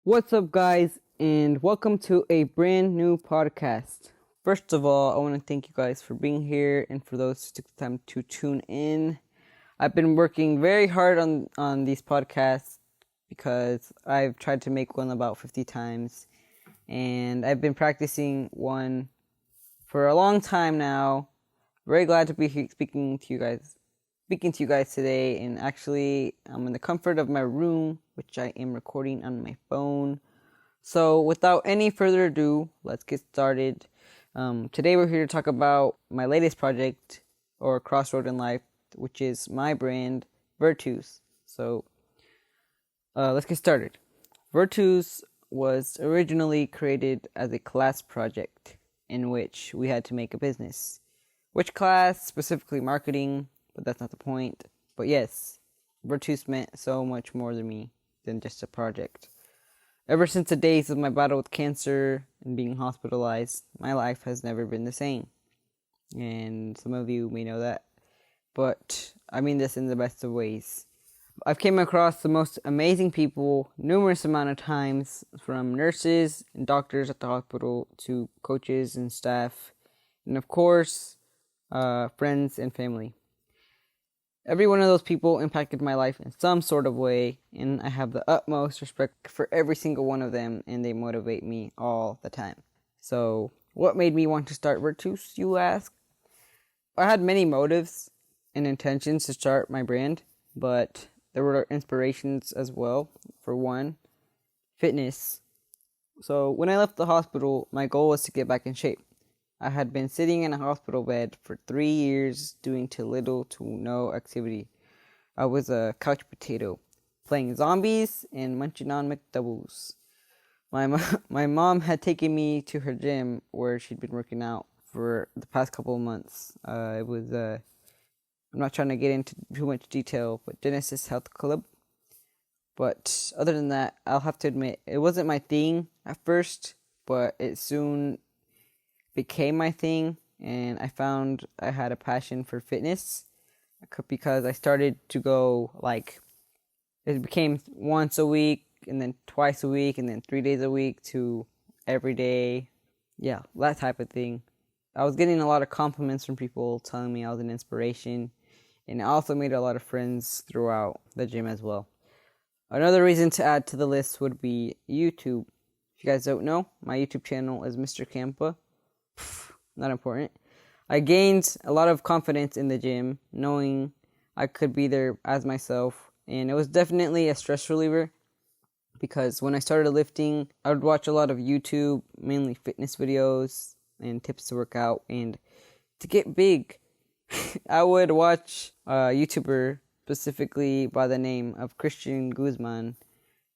What's up, guys, and welcome to a brand new podcast. First of all, I want to thank you guys for being here and for those who took the time to tune in. I've been working very hard on these podcasts because I've tried to make one about 50 times, and I've been practicing one for a long time now. Very glad to be here speaking to you guys today, and actually I'm in the comfort of my room, which I am recording on my phone. So without any further ado, let's get started. Today we're here to talk about my latest project, or crossroad in life, which is my brand, Virtus. So let's get started. Virtus was originally created as a class project in which we had to make a business. Which class? Specifically marketing, but that's not the point. But yes, Virtus meant so much more to me than just a project. Ever since the days of my battle with cancer and being hospitalized, my life has never been the same. And some of you may know that. But I mean this in the best of ways. I've came across the most amazing people numerous amount of times, from nurses and doctors at the hospital to coaches and staff, and of course, friends and family. Every one of those people impacted my life in some sort of way, and I have the utmost respect for every single one of them, and they motivate me all the time. So, what made me want to start Virtus, you ask? I had many motives and intentions to start my brand, but there were inspirations as well. For one, fitness. So, when I left the hospital, my goal was to get back in shape. I had been sitting in a hospital bed for 3 years doing too little to no activity. I was a couch potato, playing zombies and munching on McDoubles. My mom had taken me to her gym where she'd been working out for the past couple of months. I'm not trying to get into too much detail, but Genesis Health Club. But other than that, I'll have to admit, it wasn't my thing at first, but it soon became my thing, and I found I had a passion for fitness because I started to go, it became once a week and then twice a week and then 3 days a week to every day. Yeah, that type of thing. I was getting a lot of compliments from people telling me I was an inspiration, and I also made a lot of friends throughout the gym as well. Another reason to add to the list would be YouTube. If you guys don't know, my YouTube channel is Mr. Campa. Not important. I gained a lot of confidence in the gym, knowing I could be there as myself, and it was definitely a stress reliever, because when I started lifting, I would watch a lot of YouTube, mainly fitness videos and tips to work out. And to get big, I would watch a YouTuber specifically by the name of Christian Guzmán.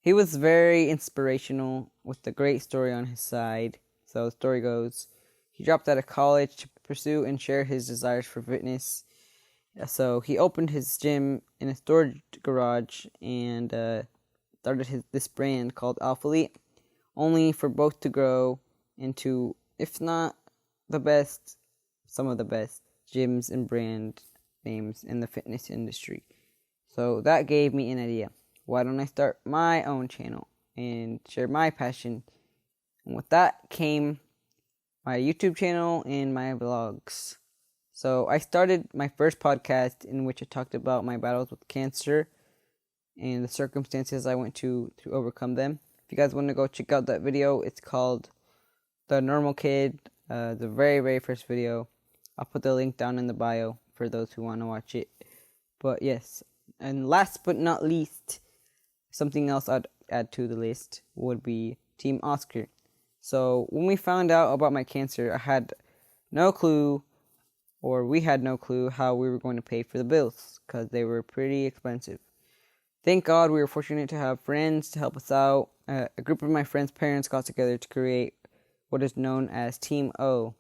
He was very inspirational with a great story on his side. So the story goes, he dropped out of college to pursue and share his desires for fitness. So he opened his gym in a storage garage and started this brand called Alphalete, only for both to grow into, if not the best, some of the best gyms and brand names in the fitness industry. So that gave me an idea. Why don't I start my own channel and share my passion? And with that came my YouTube channel and my vlogs. So I started my first podcast in which I talked about my battles with cancer and the circumstances I went to overcome them. If you guys want to go check out that video, it's called The Normal Kid, the very, very first video. I'll put the link down in the bio for those who want to watch it. But yes, and last but not least, something else I'd add to the list would be Team Oscar. So when we found out about my cancer, I had no clue, or we had no clue, how we were going to pay for the bills, because they were pretty expensive. Thank God we were fortunate to have friends to help us out. A group of my friends' parents got together to create what is known as Team O,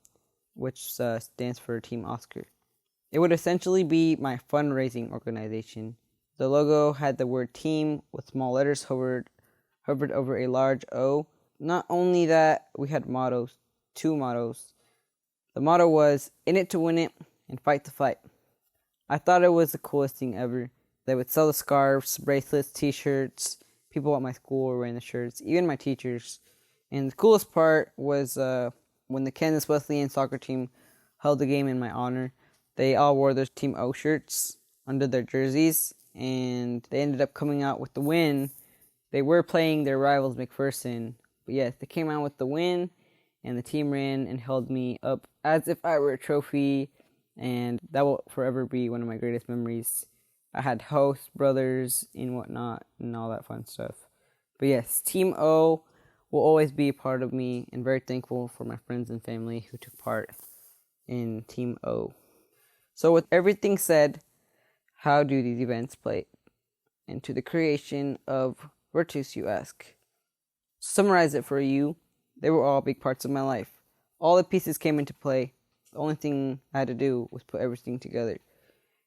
which stands for Team Oscar. It would essentially be my fundraising organization. The logo had the word team with small letters hovered over a large O. Not only that, we had mottos, 2 mottos. The motto was, in it to win it, and fight the fight. I thought it was the coolest thing ever. They would sell the scarves, bracelets, t-shirts. People at my school were wearing the shirts, even my teachers. And the coolest part was when the Kansas Wesleyan soccer team held the game in my honor. They all wore their Team O shirts under their jerseys, and they ended up coming out with the win. They were playing their rivals McPherson, but yes, they came out with the win, and the team ran and held me up as if I were a trophy, and that will forever be one of my greatest memories. I had host brothers and whatnot and all that fun stuff. But yes, Team O will always be a part of me, and very thankful for my friends and family who took part in Team O. So with everything said, how do these events play into the creation of Virtus, you ask? To summarize it for you, they were all big parts of my life. All the pieces came into play. The only thing I had to do was put everything together.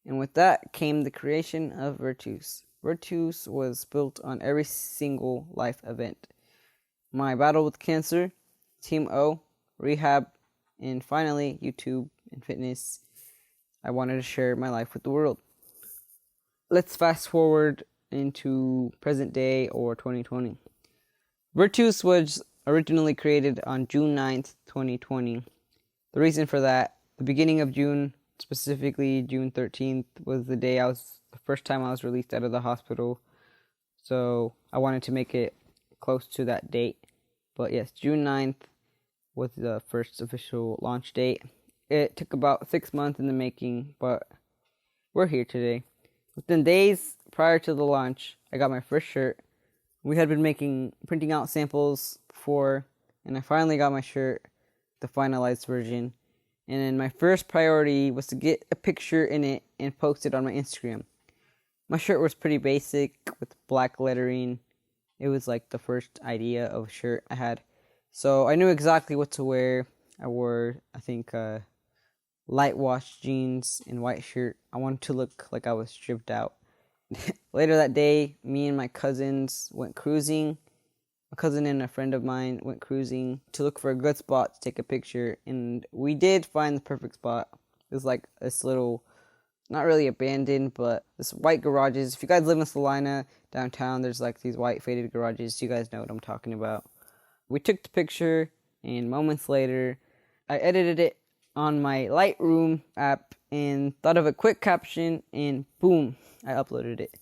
And with that came the creation of Virtus. Virtus was built on every single life event. My battle with cancer, Team O, rehab, and finally YouTube and fitness. I wanted to share my life with the world. Let's fast forward into present day or 2020. Virtus was originally created on June 9th, 2020. The reason for that, the beginning of June, specifically June 13th, was the first time I was released out of the hospital. So I wanted to make it close to that date. But yes, June 9th was the first official launch date. It took about 6 months in the making, but we're here today. Within days prior to the launch, I got my first shirt. We had been printing out samples before, and I finally got my shirt, the finalized version. And then my first priority was to get a picture in it and post it on my Instagram. My shirt was pretty basic with black lettering. It was like the first idea of a shirt I had. So I knew exactly what to wear. I wore, I think, light wash jeans and white shirt. I wanted to look like I was stripped out. Later that day, me and my cousins went cruising. A cousin and a friend of mine went cruising to look for a good spot to take a picture, and we did find the perfect spot. It was like this little, not really abandoned, but this white garages. If you guys live in Salina, downtown, there's like these white faded garages. You guys know what I'm talking about. We took the picture, and moments later, I edited it on my Lightroom app and thought of a quick caption, and boom, I uploaded it.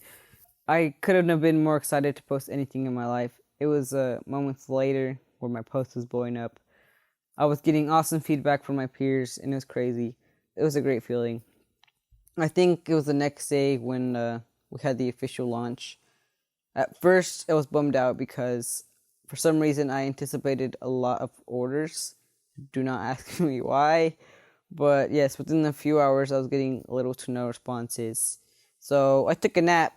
I couldn't have been more excited to post anything in my life. It was moments later where my post was blowing up. I was getting awesome feedback from my peers, and it was crazy. It was a great feeling. I think it was the next day when we had the official launch. At first, I was bummed out because for some reason I anticipated a lot of orders. Do not ask me why. But yes, within a few hours, I was getting little to no responses. So I took a nap.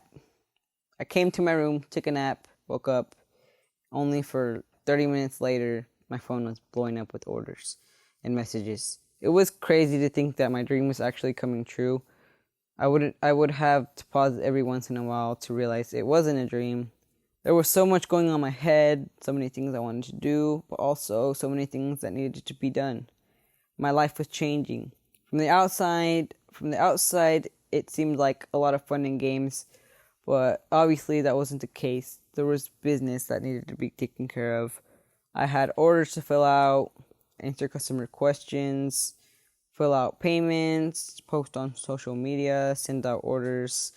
I came to my room, took a nap, woke up. Only for 30 minutes later, my phone was blowing up with orders and messages. It was crazy to think that my dream was actually coming true. I would have to pause every once in a while to realize it wasn't a dream. There was so much going on in my head, so many things I wanted to do, but also so many things that needed to be done. My life was changing. From the outside, it seemed like a lot of fun and games, but obviously that wasn't the case. There was business that needed to be taken care of. I had orders to fill out, answer customer questions, fill out payments, post on social media, send out orders.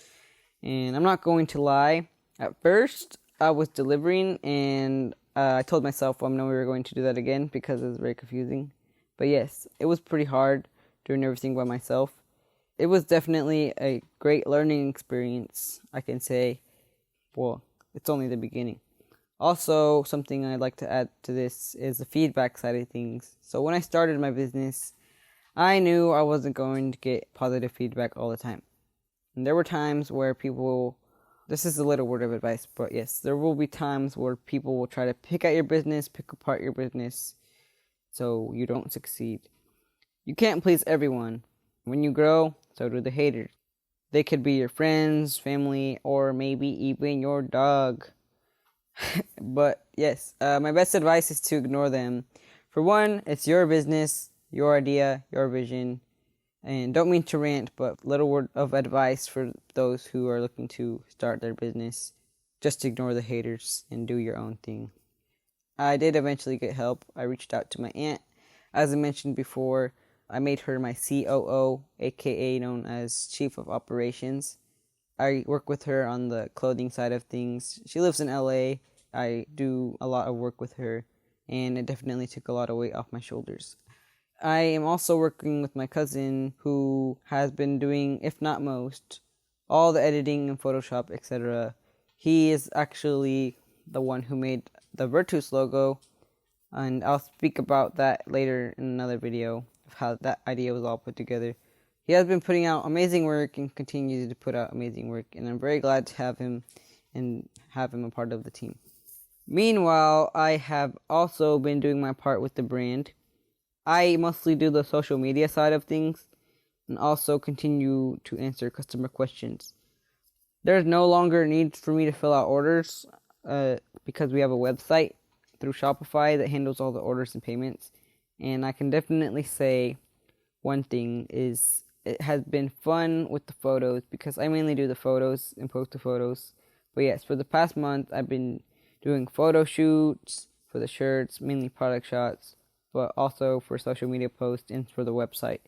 And I'm not going to lie. At first, I was delivering, and I told myself I'm never going to do that again because it was very confusing. But yes, it was pretty hard doing everything by myself. It was definitely a great learning experience, I can say. Well, it's only the beginning. Also, something I'd like to add to this is the feedback side of things. So when I started my business, I knew I wasn't going to get positive feedback all the time. And there were times where this is a little word of advice, but yes, there will be times where people will try to pick at your business, pick apart your business, so you don't succeed. You can't please everyone. When you grow, so do the haters. They could be your friends, family, or maybe even your dog. But yes, my best advice is to ignore them. For one, it's your business, your idea, your vision. And don't mean to rant, but little word of advice for those who are looking to start their business. just ignore the haters and do your own thing. I did eventually get help. I reached out to my aunt. As I mentioned before, I made her my COO, aka known as Chief of Operations. I work with her on the clothing side of things. She lives in LA. I do a lot of work with her, and it definitely took a lot of weight off my shoulders. I am also working with my cousin who has been doing, if not most, all the editing and Photoshop, etc. He is actually the one who made the Virtus logo, and I'll speak about that later in another video of how that idea was all put together. He has been putting out amazing work and continues to put out amazing work, and I'm very glad to have him and have him a part of the team. Meanwhile, I have also been doing my part with the brand. I mostly do the social media side of things and also continue to answer customer questions. There's no longer a need for me to fill out orders because we have a website through Shopify that handles all the orders and payments. And I can definitely say one thing is it has been fun with the photos because I mainly do the photos and post the photos. But yes, for the past month, I've been doing photo shoots for the shirts, mainly product shots, but also for social media posts and for the website.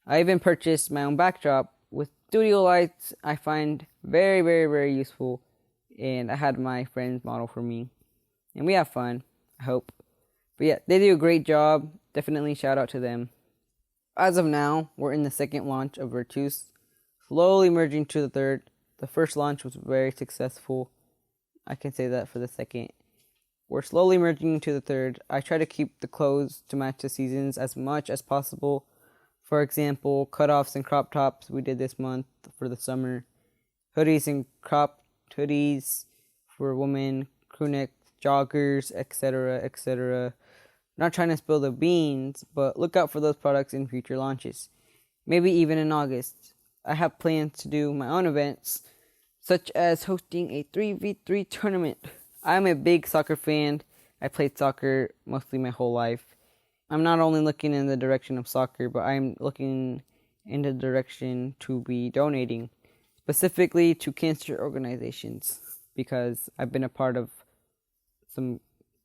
I even purchased my own backdrop with studio lights. I find very, very, very useful. And I had my friends model for me. And we have fun, I hope. But yeah, they do a great job. Definitely shout out to them. As of now, we're in the second launch of Virtus, slowly merging to the third. The first launch was very successful. I can say that for the second. We're slowly merging to the third. I try to keep the clothes to match the seasons as much as possible. For example, cutoffs and crop tops we did this month for the summer. Hoodies and cropped hoodies for women, crew neck, joggers, etc., etc. Not trying to spill the beans, but look out for those products in future launches. Maybe even in August. I have plans to do my own events, such as hosting a 3v3 tournament. I'm a big soccer fan. I played soccer mostly my whole life. I'm not only looking in the direction of soccer, but I'm looking in the direction to be donating, specifically to cancer organizations, because I've been a part of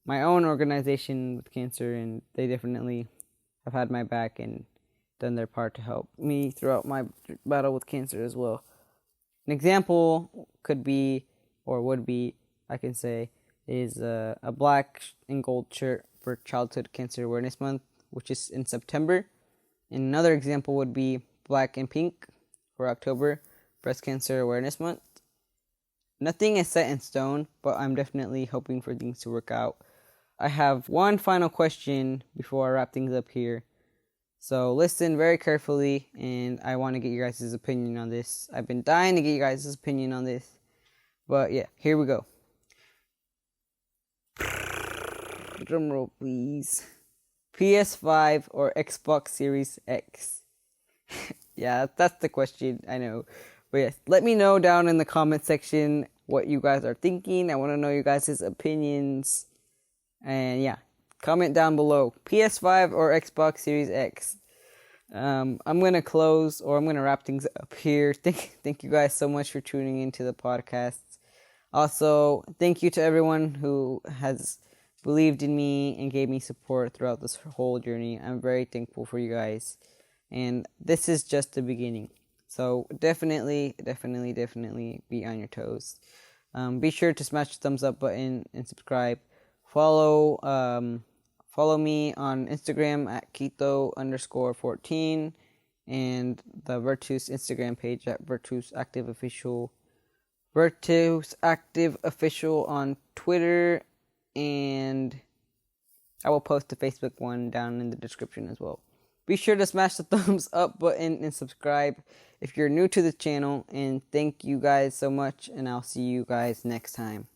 my own organization with cancer, and they definitely have had my back and done their part to help me throughout my battle with cancer as well. An example could be, or would be, I can say, is a black and gold shirt for Childhood Cancer Awareness Month, which is in September. And another example would be black and pink for October, Breast Cancer Awareness Month. Nothing is set in stone, but I'm definitely hoping for things to work out. I have one final question before I wrap things up here. So listen very carefully, and I want to get your guys' opinion on this. I've been dying to get you guys' opinion on this. But yeah, here we go. Drum roll, please. PS5 or Xbox Series X? Yeah, that's the question, I know. But yes, let me know down in the comment section what you guys are thinking. I want to know you guys' opinions. And yeah, comment down below. PS5 or Xbox Series X? I'm going to close, or I'm going to wrap things up here. Thank you guys so much for tuning into the podcast. Also, thank you to everyone who has believed in me and gave me support throughout this whole journey. I'm very thankful for you guys. And this is just the beginning. So definitely be on your toes. Be sure to smash the thumbs up button and subscribe. Follow me on Instagram at Keto_14 and the Virtus Instagram page at Virtus Active Official. Virtus Active Official on Twitter, and I will post the Facebook one down in the description as well. Be sure to smash the thumbs up button and subscribe if you're new to the channel, and thank you guys so much, and I'll see you guys next time.